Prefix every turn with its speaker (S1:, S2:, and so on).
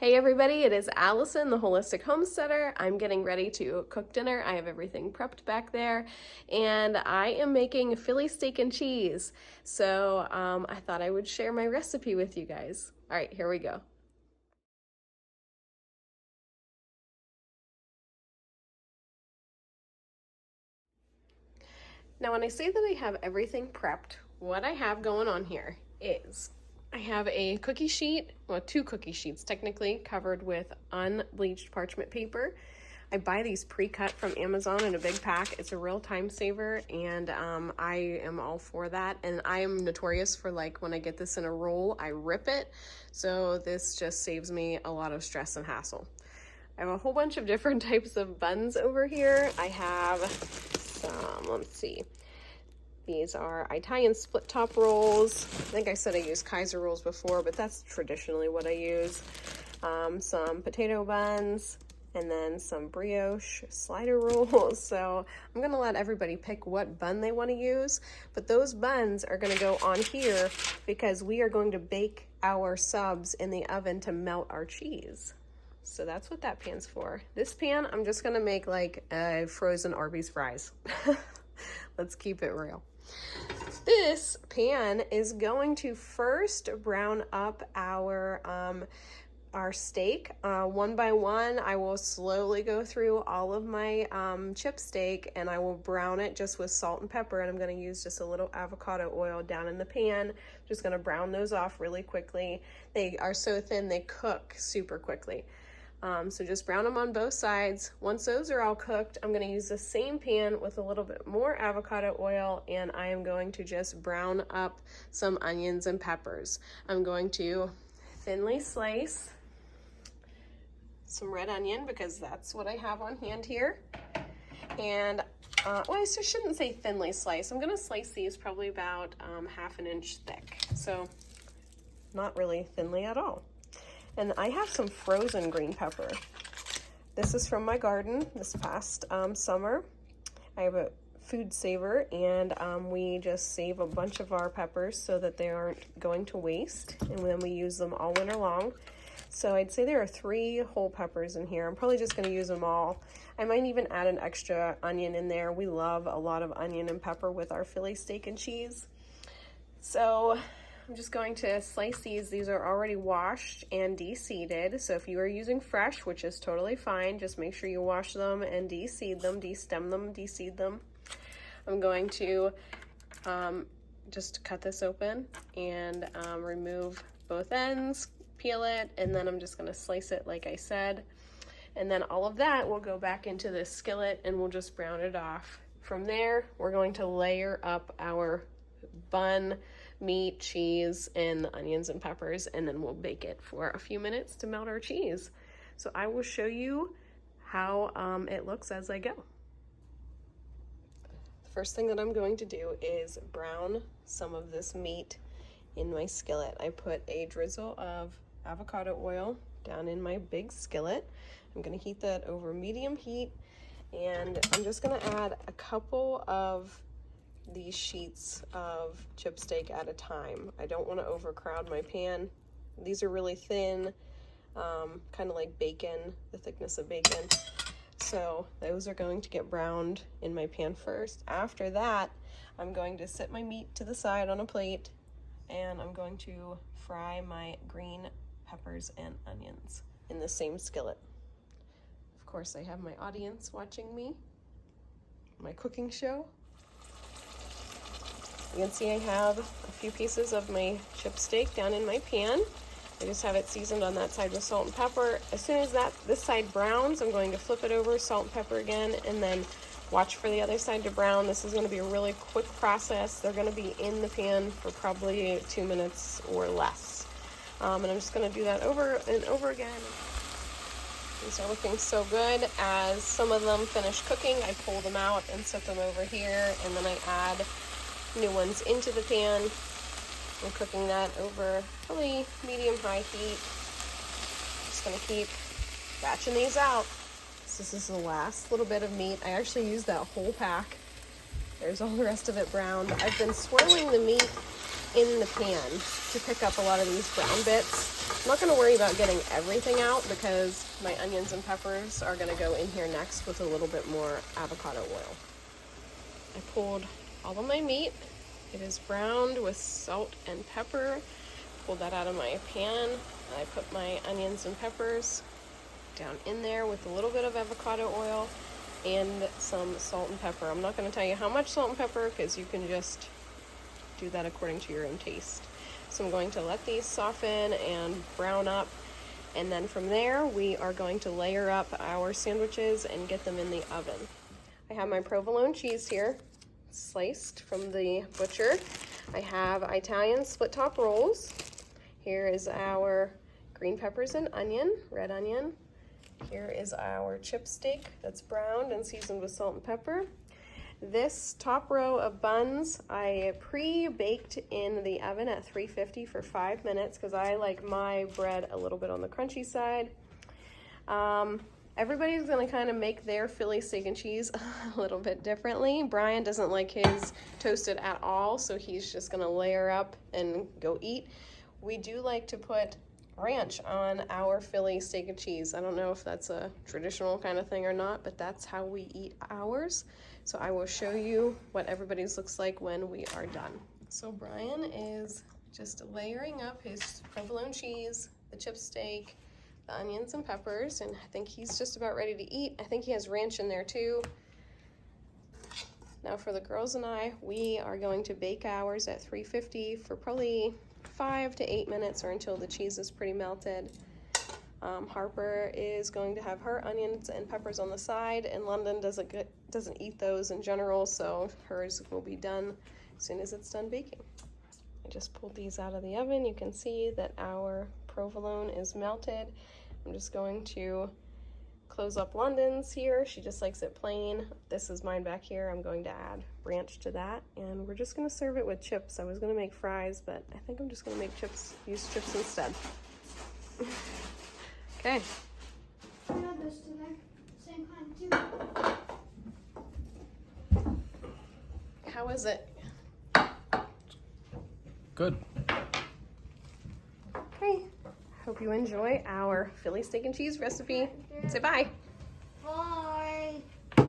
S1: Hey everybody, it is Allison, the Holistic Homesteader. I'm getting ready to cook dinner. I have everything prepped back there, and I am making Philly steak and cheese. So I thought I would share my recipe with you guys. All right, here we go. Now when I say that I have everything prepped, what I have going on here is I have a cookie sheet, well, 2 cookie sheets technically, covered with unbleached parchment paper. I buy these pre-cut from Amazon in a big pack. It's a real time saver, and I am all for that. And I am notorious for, like, when I get this in a roll, I rip it. So this just saves me a lot of stress and hassle. I have a whole bunch of different types of buns over here. I have some, let's see. These are Italian split top rolls. I think I said I used Kaiser rolls before, but that's traditionally what I use. Some potato buns, and then some brioche slider rolls. So I'm gonna let everybody pick what bun they wanna use, but those buns are gonna go on here because we are going to bake our subs in the oven to melt our cheese. So that's what that pan's for. This pan, I'm just gonna make like frozen Arby's fries. Let's keep it real. This pan is going to first brown up our steak one by one. I will slowly go through all of my chip steak, and I will brown it just with salt and pepper, and I'm going to use just a little avocado oil down in the pan. Just going to brown those off really quickly. They are so thin they cook super quickly. So just brown them on both sides. Once those are all cooked, I'm going to use the same pan with a little bit more avocado oil, and I am going to just brown up some onions and peppers. I'm going to thinly slice some red onion because that's what I have on hand here. And well, I shouldn't say thinly slice. I'm going to slice these probably about half an inch thick. So not really thinly at all. And I have some frozen green pepper. This is from my garden this past summer. I have a food saver, and we just save a bunch of our peppers so that they aren't going to waste, and then we use them all winter long. So I'd say there are 3 whole peppers in here. I'm probably just going to use them all. I might even add an extra onion in there. We love a lot of onion and pepper with our Philly steak and cheese. So I'm just going to slice these. These are already washed and de-seeded. So if you are using fresh, which is totally fine, just make sure you wash them and de-seed them, de-stem them, de-seed them. I'm going to just cut this open and remove both ends, peel it, and then I'm just going to slice it like I said. And then all of that will go back into this skillet and we'll just brown it off. From there, we're going to layer up our bun, meat, cheese, and the onions and peppers, and then we'll bake it for a few minutes to melt our cheese. So I will show you how it looks as I go. The first thing that I'm going to do is brown some of this meat in my skillet. I put a drizzle of avocado oil down in my big skillet. I'm going to heat that over medium heat, and I'm just going to add a couple of these sheets of chip steak at a time. I don't want to overcrowd my pan. These are really thin, kind of like bacon, the thickness of bacon. So those are going to get browned in my pan first. After that, I'm going to set my meat to the side on a plate, and I'm going to fry my green peppers and onions in the same skillet. Of course, I have my audience watching me, my cooking show. You can see I have a few pieces of my chip steak down in my pan. I just have it seasoned on that side with salt and pepper. As soon as this side browns, I'm going to flip it over, salt and pepper again, and then watch for the other side to brown. This is going to be a really quick process. They're going to be in the pan for probably 2 minutes or less. And I'm just going to do that over and over again. These are looking so good. As some of them finish cooking, I pull them out and set them over here, and then I add new ones into the pan. I'm cooking that over probably medium-high heat. Just gonna keep batching these out. So this is the last little bit of meat. I actually used that whole pack. There's all the rest of it browned. I've been swirling the meat in the pan to pick up a lot of these brown bits. I'm not going to worry about getting everything out because my onions and peppers are going to go in here next with a little bit more avocado oil. I pulled all of my meat. It is browned with salt and pepper. Pulled that out of my pan. I put my onions and peppers down in there with a little bit of avocado oil and some salt and pepper. I'm not going to tell you how much salt and pepper because you can just do that according to your own taste. So I'm going to let these soften and brown up, and then from there we are going to layer up our sandwiches and get them in the oven. I have my provolone cheese here, sliced from the butcher. I have Italian split top rolls. Here is our green peppers and onion, red onion. Here is our chip steak that's browned and seasoned with salt and pepper. This top row of buns I pre-baked in the oven at 350 for 5 minutes because I like my bread a little bit on the crunchy side. Everybody's gonna kind of make their Philly steak and cheese a little bit differently. Brian doesn't like his toasted at all, so he's just gonna layer up and go eat. We do like to put ranch on our Philly steak and cheese. I don't know if that's a traditional kind of thing or not, but that's how we eat ours. So I will show you what everybody's looks like when we are done. So Brian is just layering up his provolone cheese, the chip steak, the onions and peppers, and I think he's just about ready to eat. I think he has ranch in there too. Now for the girls and I, we are going to bake ours at 350 for probably 5 to 8 minutes or until the cheese is pretty melted. Harper is going to have her onions and peppers on the side, and London doesn't eat those in general, so hers will be done as soon as it's done baking. I just pulled these out of the oven. You can see that our provolone is melted. I'm just going to close up London's here. She just likes it plain. This is mine back here. I'm going to add ranch to that, and we're just going to serve it with chips. I was going to make fries, but I think I'm just going to make chips, use chips instead. Okay.
S2: I have this today. Same kind too.
S1: How is it?
S3: Good.
S1: Okay. Hope you enjoy our Philly steak and cheese recipe. Say bye.